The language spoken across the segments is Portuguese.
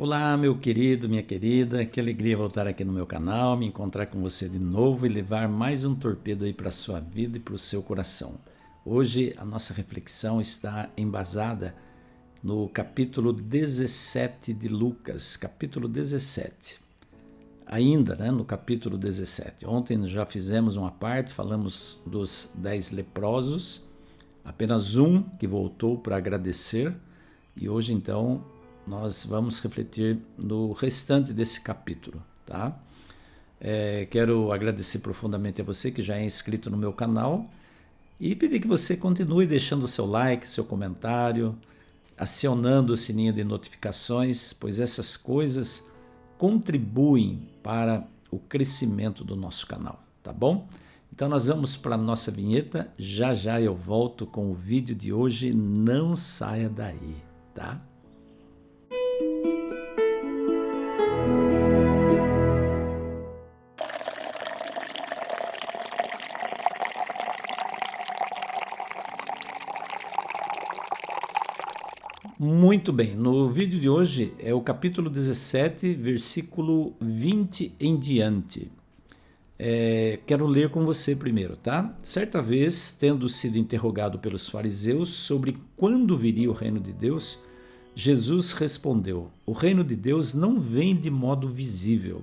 Olá, meu querido, minha querida, que alegria voltar aqui no meu canal, me encontrar com você de novo e levar mais um torpedo aí para a sua vida e para o seu coração. Hoje a nossa reflexão está embasada no capítulo 17 de Lucas, capítulo 17. Ainda, no capítulo 17. Ontem já fizemos uma parte, falamos dos 10 leprosos, apenas um que voltou para agradecer, e hoje então nós vamos refletir no restante desse capítulo, tá? Quero agradecer profundamente a você que já é inscrito no meu canal e pedir que você continue deixando o seu like, seu comentário, acionando o sininho de notificações, pois essas coisas contribuem para o crescimento do nosso canal, tá bom? Então nós vamos para a nossa vinheta, já já eu volto com o vídeo de hoje, não saia daí, tá? Muito bem, no vídeo de hoje é o capítulo 17, versículo 20 em diante. Quero ler com você primeiro, tá? Certa vez, tendo sido interrogado pelos fariseus sobre quando viria o reino de Deus, Jesus respondeu: o reino de Deus não vem de modo visível,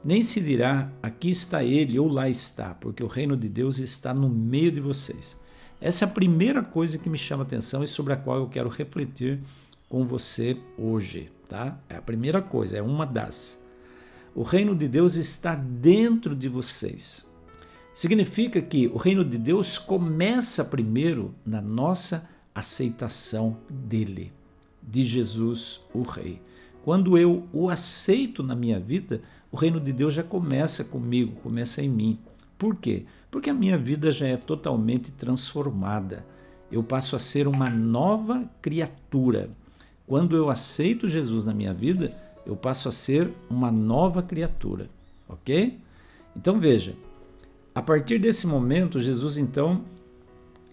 nem se dirá aqui está ele ou lá está, porque o reino de Deus está no meio de vocês. Essa é a primeira coisa que me chama a atenção e sobre a qual eu quero refletir com você hoje, tá? É a primeira coisa, é uma das. O reino de Deus está dentro de vocês. Significa que o reino de Deus começa primeiro na nossa aceitação dele, de Jesus, o Rei. Quando eu o aceito na minha vida, o reino de Deus já começa comigo, começa em mim. Por quê? Porque a minha vida já é totalmente transformada. Eu passo a ser uma nova criatura. Quando eu aceito Jesus na minha vida, eu passo a ser uma nova criatura, ok? Então veja, a partir desse momento, Jesus então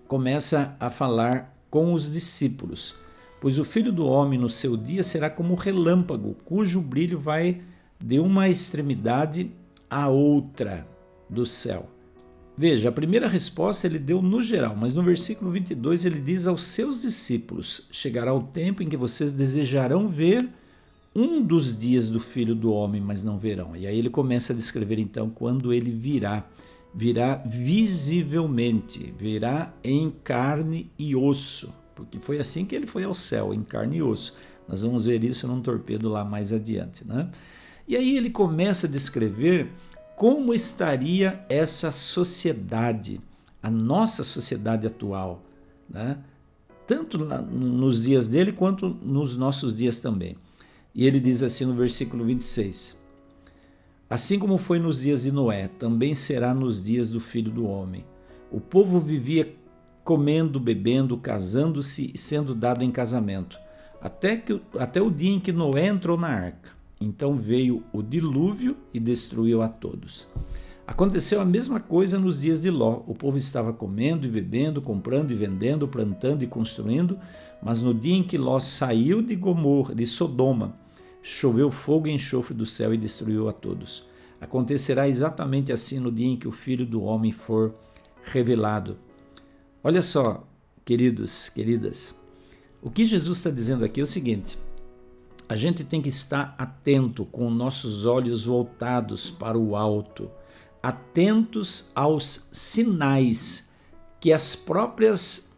começa a falar com os discípulos. Pois o Filho do Homem no seu dia será como um relâmpago, cujo brilho vai de uma extremidade à outra do céu. Veja, a primeira resposta ele deu no geral, mas no versículo 22 ele diz aos seus discípulos: chegará o tempo em que vocês desejarão ver um dos dias do Filho do Homem, mas não verão. E aí ele começa a descrever então quando ele virá. Virá visivelmente, virá em carne e osso, porque foi assim que ele foi ao céu, em carne e osso. Nós vamos ver isso num torpedo lá mais adiante, né? E aí ele começa a descrever como estaria essa sociedade, a nossa sociedade atual, né? Tanto nos dias dele quanto nos nossos dias também. E ele diz assim no versículo 26, assim como foi nos dias de Noé, também será nos dias do Filho do Homem. O povo vivia comendo, bebendo, casando-se e sendo dado em casamento, até o dia em que Noé entrou na arca. Então veio o dilúvio e destruiu a todos. Aconteceu a mesma coisa nos dias de Ló. O povo estava comendo e bebendo, comprando e vendendo, plantando e construindo, mas no dia em que Ló saiu de Sodoma, choveu fogo e enxofre do céu e destruiu a todos. Acontecerá exatamente assim no dia em que o Filho do Homem for revelado. Olha só, queridos, queridas, o que Jesus está dizendo aqui é o seguinte: a gente tem que estar atento, com nossos olhos voltados para o alto, atentos aos sinais que as próprias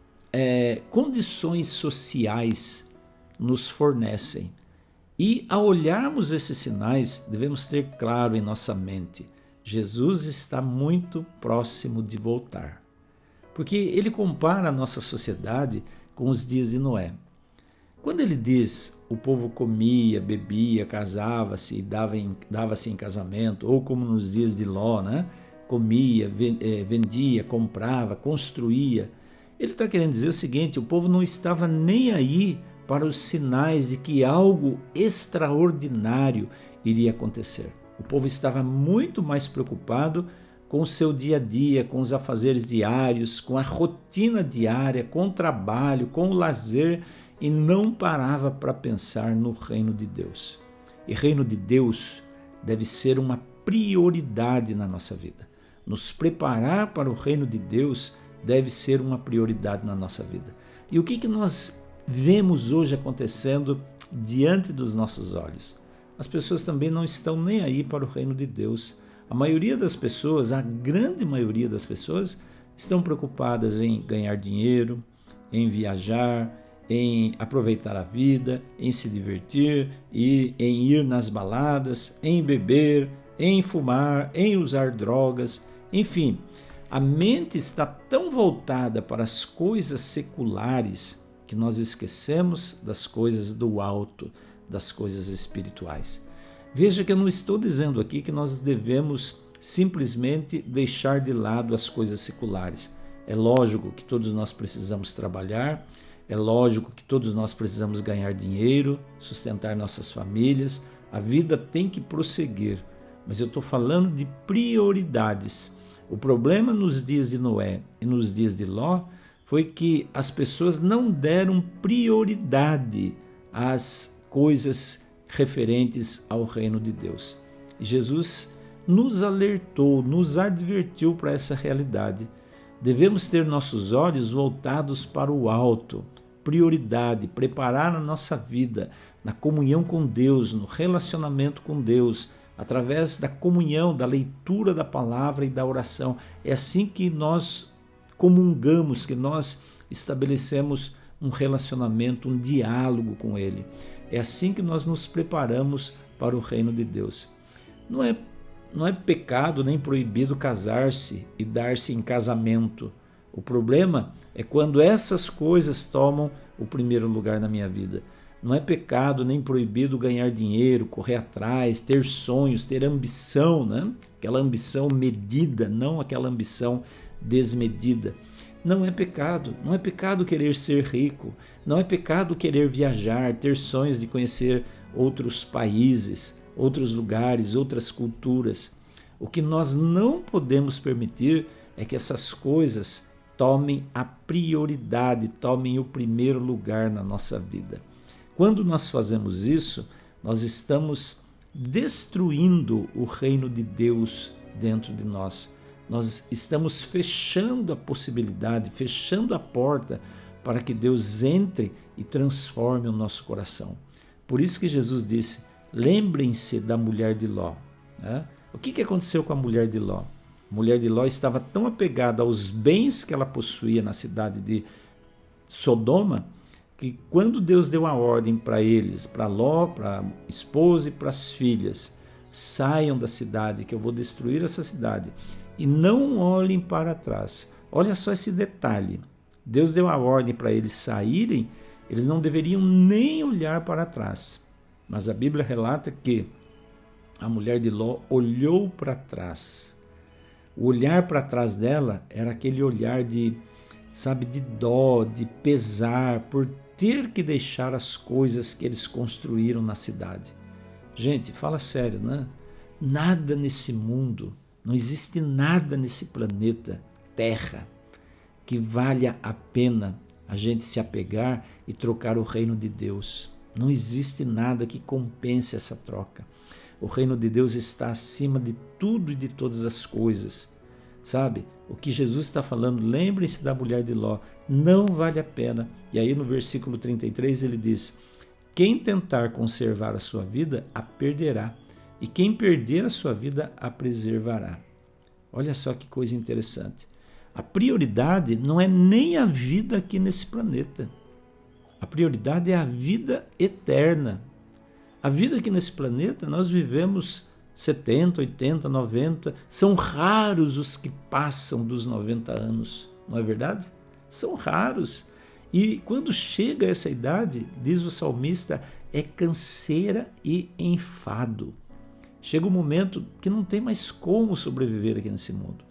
condições sociais nos fornecem. E ao olharmos esses sinais, devemos ter claro em nossa mente: Jesus está muito próximo de voltar. Porque ele compara a nossa sociedade com os dias de Noé. Quando ele diz o povo comia, bebia, casava-se e dava-se em casamento, ou como nos dias de Ló, né? Comia, vendia, comprava, construía, ele está querendo dizer o seguinte: o povo não estava nem aí para os sinais de que algo extraordinário iria acontecer. O povo estava muito mais preocupado com o seu dia a dia, com os afazeres diários, com a rotina diária, com o trabalho, com o lazer, e não parava para pensar no reino de Deus. E reino de Deus deve ser uma prioridade na nossa vida. Nos preparar para o reino de Deus deve ser uma prioridade na nossa vida. E o que nós vemos hoje acontecendo diante dos nossos olhos? As pessoas também não estão nem aí para o reino de Deus. A maioria das pessoas, a grande maioria das pessoas, estão preocupadas em ganhar dinheiro, em viajar, em aproveitar a vida, em se divertir, e em ir nas baladas, em beber, em fumar, em usar drogas, enfim. A mente está tão voltada para as coisas seculares que nós esquecemos das coisas do alto, das coisas espirituais. Veja que eu não estou dizendo aqui que nós devemos simplesmente deixar de lado as coisas seculares. É lógico que todos nós precisamos trabalhar, é lógico que todos nós precisamos ganhar dinheiro, sustentar nossas famílias, a vida tem que prosseguir, mas eu estou falando de prioridades. O problema nos dias de Noé e nos dias de Ló foi que as pessoas não deram prioridade às coisas referentes ao reino de Deus. E Jesus nos alertou, nos advertiu para essa realidade. Devemos ter nossos olhos voltados para o alto, prioridade, preparar a nossa vida na comunhão com Deus, no relacionamento com Deus, através da comunhão, da leitura da palavra e da oração. É assim que nós comungamos, que nós estabelecemos um relacionamento, um diálogo com Ele. É assim que nós nos preparamos para o reino de Deus. Não é pecado nem proibido casar-se e dar-se em casamento. O problema é quando essas coisas tomam o primeiro lugar na minha vida. Não é pecado nem proibido ganhar dinheiro, correr atrás, ter sonhos, ter ambição, né? Aquela ambição medida, não aquela ambição desmedida. Não é pecado querer ser rico, não é pecado querer viajar, ter sonhos de conhecer outros países, outros lugares, outras culturas. O que nós não podemos permitir é que essas coisas tomem a prioridade, tomem o primeiro lugar na nossa vida. Quando nós fazemos isso, nós estamos destruindo o reino de Deus dentro de nós. Nós estamos fechando a possibilidade, fechando a porta para que Deus entre e transforme o nosso coração. Por isso que Jesus disse, lembrem-se da mulher de Ló. O que aconteceu com a mulher de Ló? A mulher de Ló estava tão apegada aos bens que ela possuía na cidade de Sodoma, que quando Deus deu a ordem para eles, para Ló, para a esposa e para as filhas, saiam da cidade, que eu vou destruir essa cidade, e não olhem para trás. Olha só esse detalhe. Deus deu a ordem para eles saírem, eles não deveriam nem olhar para trás. Mas a Bíblia relata que a mulher de Ló olhou para trás. O olhar para trás dela era aquele olhar de dó, de pesar, por ter que deixar as coisas que eles construíram na cidade. Gente, fala sério, né? Nada nesse mundo, não existe nada nesse planeta Terra que valha a pena a gente se apegar e trocar o reino de Deus. Não existe nada que compense essa troca. O reino de Deus está acima de tudo e de todas as coisas. Sabe? O que Jesus está falando, lembre-se da mulher de Ló, não vale a pena. E aí no versículo 33 ele diz, quem tentar conservar a sua vida, a perderá. E quem perder a sua vida, a preservará. Olha só que coisa interessante. A prioridade não é nem a vida aqui nesse planeta. A prioridade é a vida eterna. A vida aqui nesse planeta, nós vivemos 70, 80, 90. São raros os que passam dos 90 anos, não é verdade? São raros. E quando chega essa idade, diz o salmista, é canseira e enfado. Chega um momento que não tem mais como sobreviver aqui nesse mundo.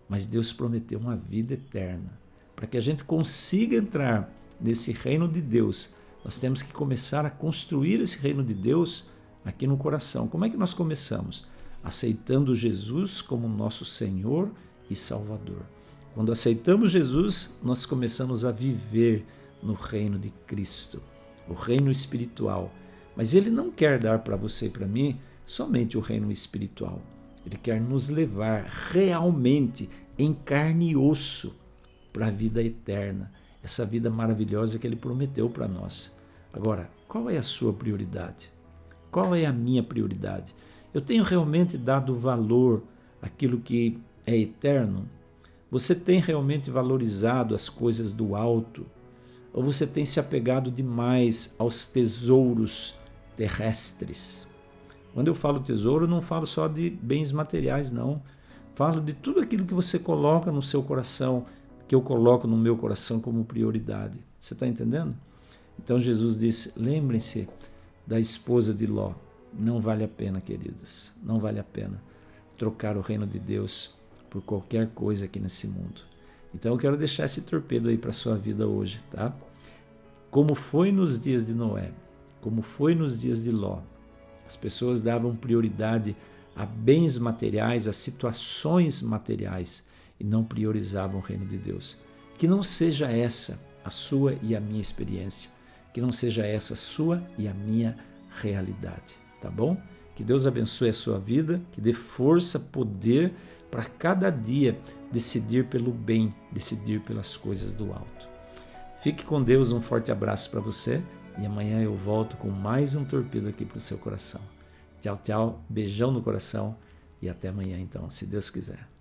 Mas Deus prometeu uma vida eterna. Para que a gente consiga entrar nesse reino de Deus, nós temos que começar a construir esse reino de Deus aqui no coração. Como é que nós começamos? Aceitando Jesus como nosso Senhor e Salvador. Quando aceitamos Jesus, nós começamos a viver no reino de Cristo, o reino espiritual. Mas Ele não quer dar para você e para mim somente o reino espiritual. Ele quer nos levar realmente em carne e osso para a vida eterna, essa vida maravilhosa que Ele prometeu para nós. Agora, qual é a sua prioridade? Qual é a minha prioridade? Eu tenho realmente dado valor àquilo que é eterno? Você tem realmente valorizado as coisas do alto? Ou você tem se apegado demais aos tesouros terrestres? Quando eu falo tesouro, não falo só de bens materiais, não. Falo de tudo aquilo que você coloca no seu coração, que eu coloco no meu coração como prioridade. Você está entendendo? Então Jesus disse, lembrem-se da esposa de Ló. Não vale a pena, queridos, não vale a pena trocar o reino de Deus por qualquer coisa aqui nesse mundo. Então eu quero deixar esse torpedo aí para a sua vida hoje, tá? Como foi nos dias de Noé, como foi nos dias de Ló, as pessoas davam prioridade a bens materiais, a situações materiais e não priorizavam o reino de Deus. Que não seja essa a sua e a minha experiência, que não seja essa a sua e a minha realidade, tá bom? Que Deus abençoe a sua vida, que dê força, poder para cada dia decidir pelo bem, decidir pelas coisas do alto. Fique com Deus, um forte abraço para você e amanhã eu volto com mais um torpedo aqui para o seu coração. Tchau, tchau, beijão no coração e até amanhã então, se Deus quiser.